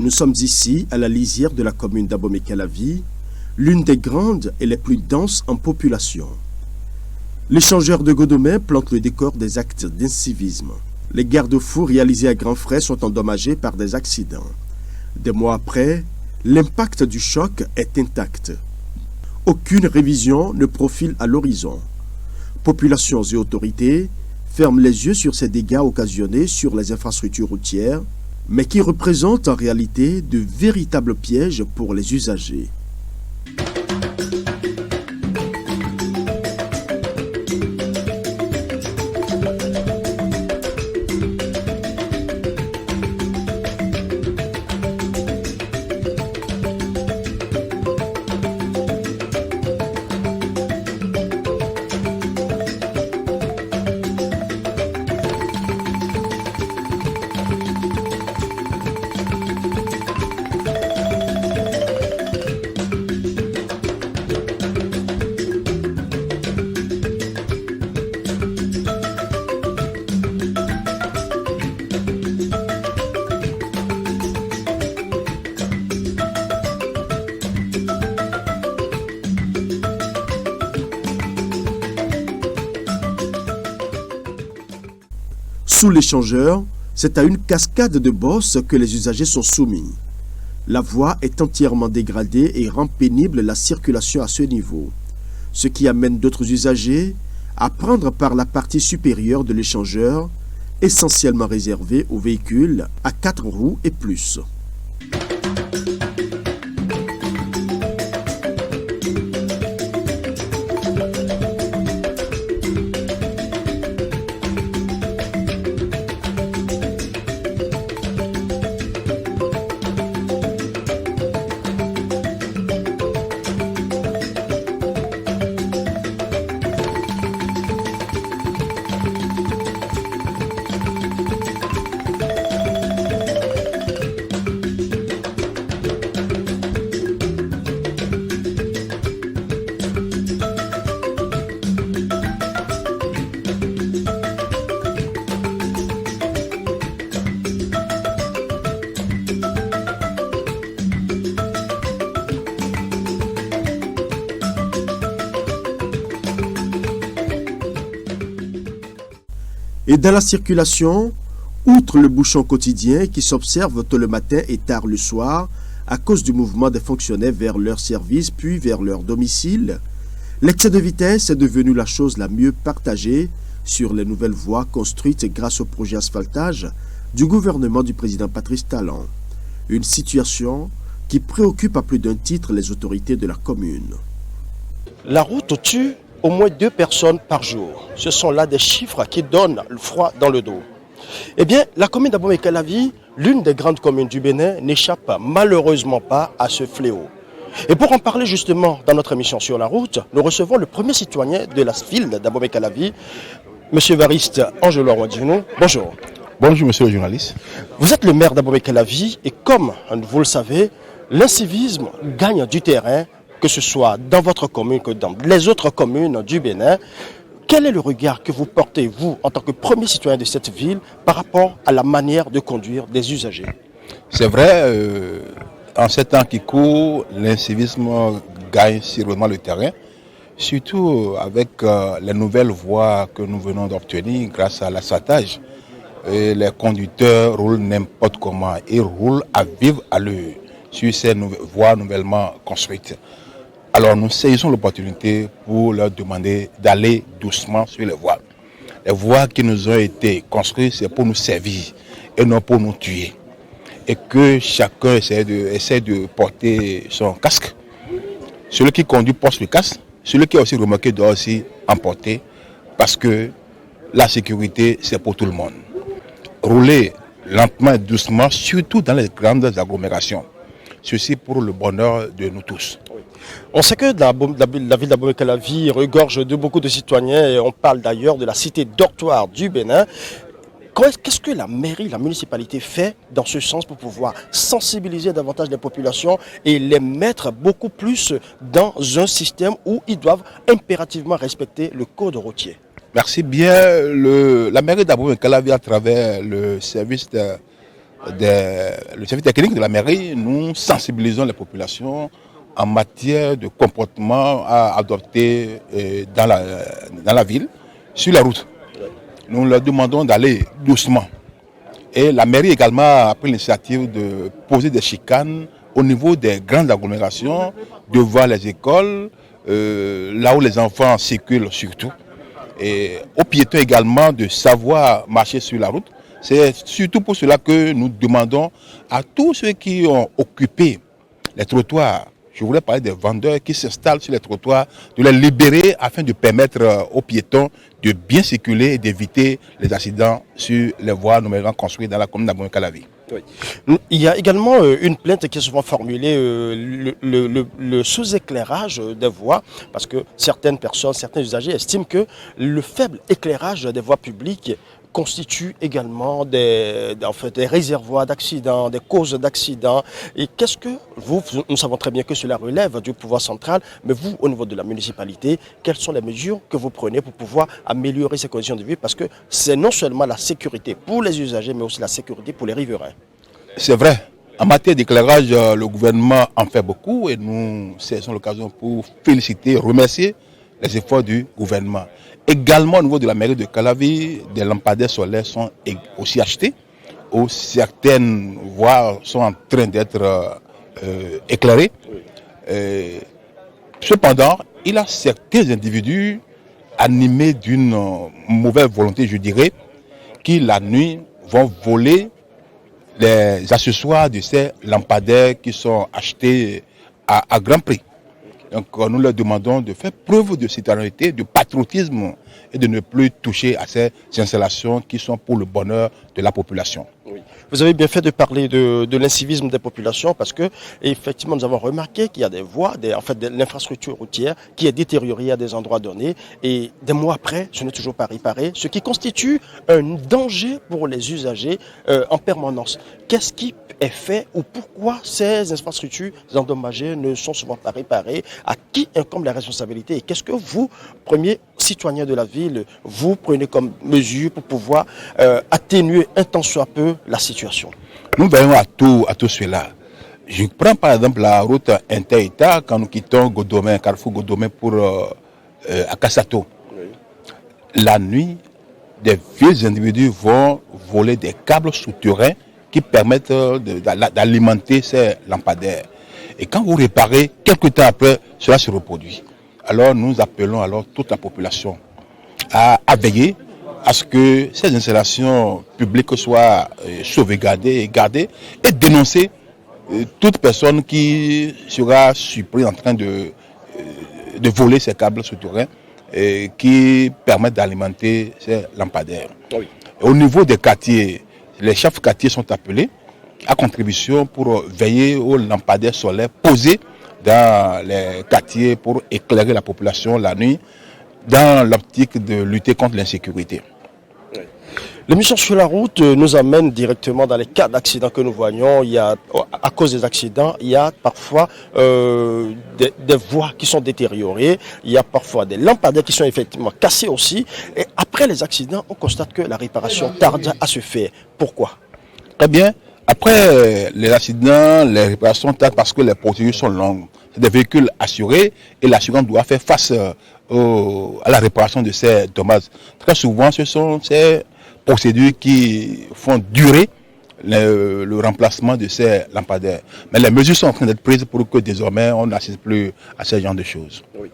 Nous sommes ici à la lisière de la commune d'Abomey-Calavi, l'une des grandes et les plus denses en population. L'échangeur de Godomey plante le décor des actes d'incivisme. Les garde-fous réalisés à grands frais sont endommagés par des accidents. Des mois après, l'impact du choc est intact. Aucune révision ne profile à l'horizon. Populations et autorités ferment les yeux sur ces dégâts occasionnés sur les infrastructures routières, mais qui représentent en réalité de véritables pièges pour les usagers. Sous l'échangeur, c'est à une cascade de bosses que les usagers sont soumis. La voie est entièrement dégradée et rend pénible la circulation à ce niveau, ce qui amène d'autres usagers à prendre par la partie supérieure de l'échangeur, essentiellement réservée aux véhicules à 4 roues et plus. Et dans la circulation, outre le bouchon quotidien qui s'observe tôt le matin et tard le soir à cause du mouvement des fonctionnaires vers leur service puis vers leur domicile, l'excès de vitesse est devenu la chose la mieux partagée sur les nouvelles voies construites grâce au projet asphaltage du gouvernement du président Patrice Talon. Une situation qui préoccupe à plus d'un titre les autorités de la commune. La route tue au moins 2 personnes par jour. Ce sont là des chiffres qui donnent le froid dans le dos. Eh bien, la commune d'Abomey-Calavi, l'une des grandes communes du Bénin, n'échappe malheureusement pas à ce fléau. Et pour en parler justement dans notre émission Sur la route, nous recevons le premier citoyen de la ville d'Abomey-Calavi, M. Évariste Angelo Arwandino. Bonjour. Bonjour, monsieur le journaliste. Vous êtes le maire d'Abomey-Calavi et comme vous le savez, l'incivisme gagne du terrain, que ce soit dans votre commune que dans les autres communes du Bénin. Quel est le regard que vous portez, vous, en tant que premier citoyen de cette ville, par rapport à la manière de conduire des usagers? C'est vrai, en ces temps qui courent, l'incivisme gagne sérieusement le terrain, surtout avec les nouvelles voies que nous venons d'obtenir grâce à l'asphaltage. Les conducteurs roulent n'importe comment, ils roulent à vive allure sur ces voies nouvellement construites. Alors nous saisissons l'opportunité pour leur demander d'aller doucement sur les voies. Les voies qui nous ont été construites, c'est pour nous servir et non pour nous tuer. Et que chacun essaie de porter son casque. Celui qui conduit porte le casque. Celui qui a aussi remarqué doit aussi en porter parce que la sécurité, c'est pour tout le monde. Rouler lentement et doucement, surtout dans les grandes agglomérations. Ceci pour le bonheur de nous tous. On sait que la ville d'Abomey-Calavi regorge de beaucoup de citoyens et on parle d'ailleurs de la cité dortoir du Bénin. Qu'est-ce que la mairie, la municipalité fait dans ce sens pour pouvoir sensibiliser davantage les populations et les mettre beaucoup plus dans un système où ils doivent impérativement respecter le code routier? Merci bien. La mairie d'Abomey-Calavi à travers le service le service technique de la mairie, nous sensibilisons les populations en matière de comportement à adopter dans la ville, sur la route. Nous leur demandons d'aller doucement. Et la mairie également a pris l'initiative de poser des chicanes au niveau des grandes agglomérations, devant les écoles, là où les enfants circulent surtout. Et aux piétons également de savoir marcher sur la route. C'est surtout pour cela que nous demandons à tous ceux qui ont occupé les trottoirs, je voulais parler des vendeurs qui s'installent sur les trottoirs, de les libérer afin de permettre aux piétons de bien circuler et d'éviter les accidents sur les voies nouvellement construites dans la commune d'Abomey-Calavi. Oui. Il y a également une plainte qui est souvent formulée, le sous-éclairage des voies, parce que certaines personnes, certains usagers estiment que le faible éclairage des voies publiques constitue également des réservoirs d'accidents, des causes d'accidents. Et qu'est-ce que nous savons très bien que cela relève du pouvoir central, mais vous, au niveau de la municipalité, quelles sont les mesures que vous prenez pour pouvoir améliorer ces conditions de vie? Parce que c'est non seulement la sécurité pour les usagers, mais aussi la sécurité pour les riverains. C'est vrai. En matière d'éclairage, le gouvernement en fait beaucoup et nous saisissons l'occasion pour féliciter et remercier les efforts du gouvernement. Également au niveau de la mairie de Calavi, des lampadaires solaires sont aussi achetés, où certaines voies sont en train d'être éclairées. Cependant, il y a certains individus animés d'une mauvaise volonté, je dirais, qui la nuit vont voler les accessoires de ces lampadaires qui sont achetés à grand prix. Donc nous leur demandons de faire preuve de citoyenneté, de patriotisme et de ne plus toucher à ces installations qui sont pour le bonheur de la population. Oui. Vous avez bien fait de parler de l'incivisme des populations parce que effectivement nous avons remarqué qu'il y a des voies, de l'infrastructure routière qui est détériorée à des endroits donnés et des mois après, ce n'est toujours pas réparé, ce qui constitue un danger pour les usagers en permanence. Qu'est-ce qui est fait ou pourquoi ces infrastructures endommagées ne sont souvent pas réparées? À qui incombe la responsabilité? Et qu'est-ce que vous, premier citoyen de la ville, vous prenez comme mesure pour pouvoir atténuer un tant soit peu la situation? Nous veillons à tout cela. Je prends par exemple la route inter-État quand nous quittons Godomé, Carrefour Godomé pour à Kassato. Oui. La nuit, des vieux individus vont voler des câbles souterrains qui permettent d'alimenter ces lampadaires. Et quand vous réparez, quelques temps après, cela se reproduit. Alors nous appelons alors toute la population à veiller à ce que ces installations publiques soient sauvegardées et gardées et dénoncer toute personne qui sera surprise en train de voler ces câbles souterrains qui permettent d'alimenter ces lampadaires. Oui. Au niveau des quartiers, les chefs quartiers sont appelés à contribution pour veiller aux lampadaires solaires posés dans les quartiers pour éclairer la population la nuit dans l'optique de lutter contre l'insécurité. L'émission sur la route nous amène directement dans les cas d'accidents que nous voyons. Il y a, à cause des accidents, il y a parfois des voies qui sont détériorées. Il y a parfois des lampadaires qui sont effectivement cassés aussi. Et après les accidents, on constate que la réparation tarde à se faire. Pourquoi? Très bien. Après les accidents, les réparations tardent parce que les procédures sont longues. C'est des véhicules assurés et l'assurance doit faire face à la réparation de ces dommages. Très souvent, ce sont ces procédures qui font durer le remplacement de ces lampadaires. Mais les mesures sont en train d'être prises pour que désormais on n'assiste plus à ce genre de choses. Oui.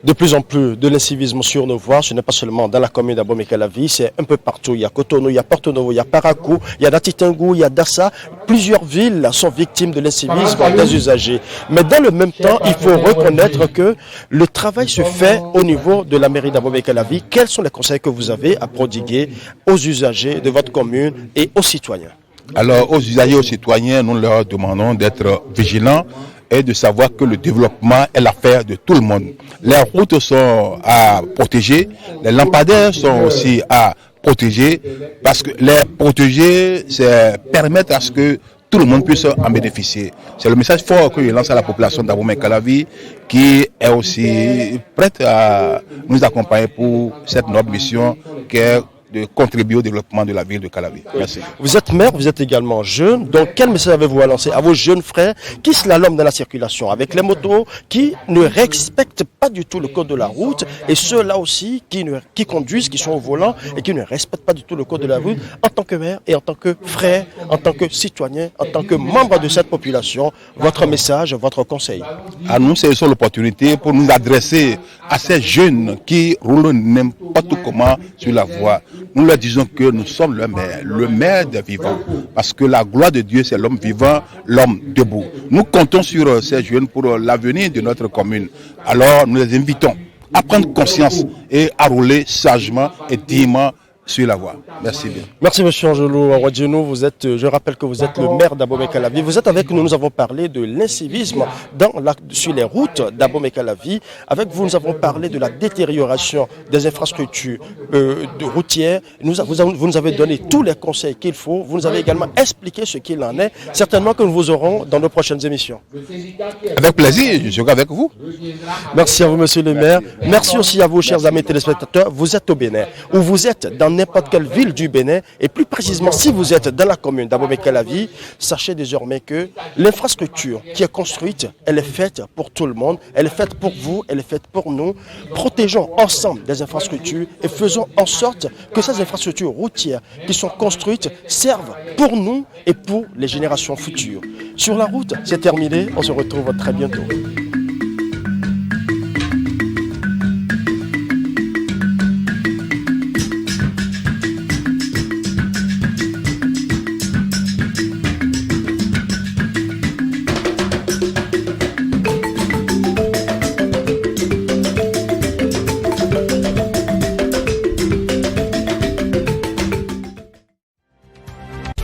De plus en plus de l'incivisme sur nos voies, ce n'est pas seulement dans la commune d'Abomey-Calavi, c'est un peu partout. Il y a Cotonou, il y a Porto Novo, il y a Parakou, il y a Datitangou, il y a Dassa. Plusieurs villes sont victimes de l'incivisme des usagers. Mais dans le même temps, il faut reconnaître que le travail se fait au niveau de la mairie d'Abomey-Calavi. Quels sont les conseils que vous avez à prodiguer aux usagers de votre commune et aux citoyens? Alors, aux usagers et aux citoyens, nous leur demandons d'être vigilants et de savoir que le développement est l'affaire de tout le monde. Les routes sont à protéger, les lampadaires sont aussi à protéger, parce que les protéger, c'est permettre à ce que tout le monde puisse en bénéficier. C'est le message fort que je lance à la population d'Abomey-Calavi, qui est aussi prête à nous accompagner pour cette noble mission qui est de contribuer au développement de la ville de Calavi. Merci. Vous êtes maire, vous êtes également jeune. Donc, quel message avez-vous à lancer à vos jeunes frères qui slalomment dans la circulation avec les motos, qui ne respectent pas du tout le code de la route, et ceux-là aussi qui conduisent, qui sont au volant et qui ne respectent pas du tout le code de la route, en tant que maire et en tant que frère, en tant que citoyen, en tant que membre de cette population, votre message, votre conseil? À nous, c'est l'opportunité pour nous adresser à ces jeunes qui roulent n'importe comment sur la voie. Nous leur disons que nous sommes le maire des vivants. Parce que la gloire de Dieu, c'est l'homme vivant, l'homme debout. Nous comptons sur ces jeunes pour l'avenir de notre commune. Alors, nous les invitons à prendre conscience et à rouler sagement et dignement sur la voie. Merci bien. Merci monsieur Angelo Awadjeno, je rappelle que vous êtes le maire d'Abomey-Calavi. Vous êtes avec nous, nous avons parlé de l'incivisme sur les routes d'Abomey-Calavi. Avec vous, nous avons parlé de la détérioration des infrastructures routières. Vous nous avez donné tous les conseils qu'il faut. Vous nous avez également expliqué ce qu'il en est. Certainement que nous vous aurons dans nos prochaines émissions. Avec plaisir, je serai avec vous. Merci à vous monsieur le maire. Merci aussi à vous chers amis téléspectateurs. Vous êtes au Bénin, ou vous êtes dans n'importe quelle ville du Bénin, et plus précisément si vous êtes dans la commune d'Abomey-Calavi, sachez désormais que l'infrastructure qui est construite, elle est faite pour tout le monde, elle est faite pour vous, elle est faite pour nous. Protégeons ensemble des infrastructures et faisons en sorte que ces infrastructures routières qui sont construites servent pour nous et pour les générations futures. Sur la route, c'est terminé, on se retrouve très bientôt.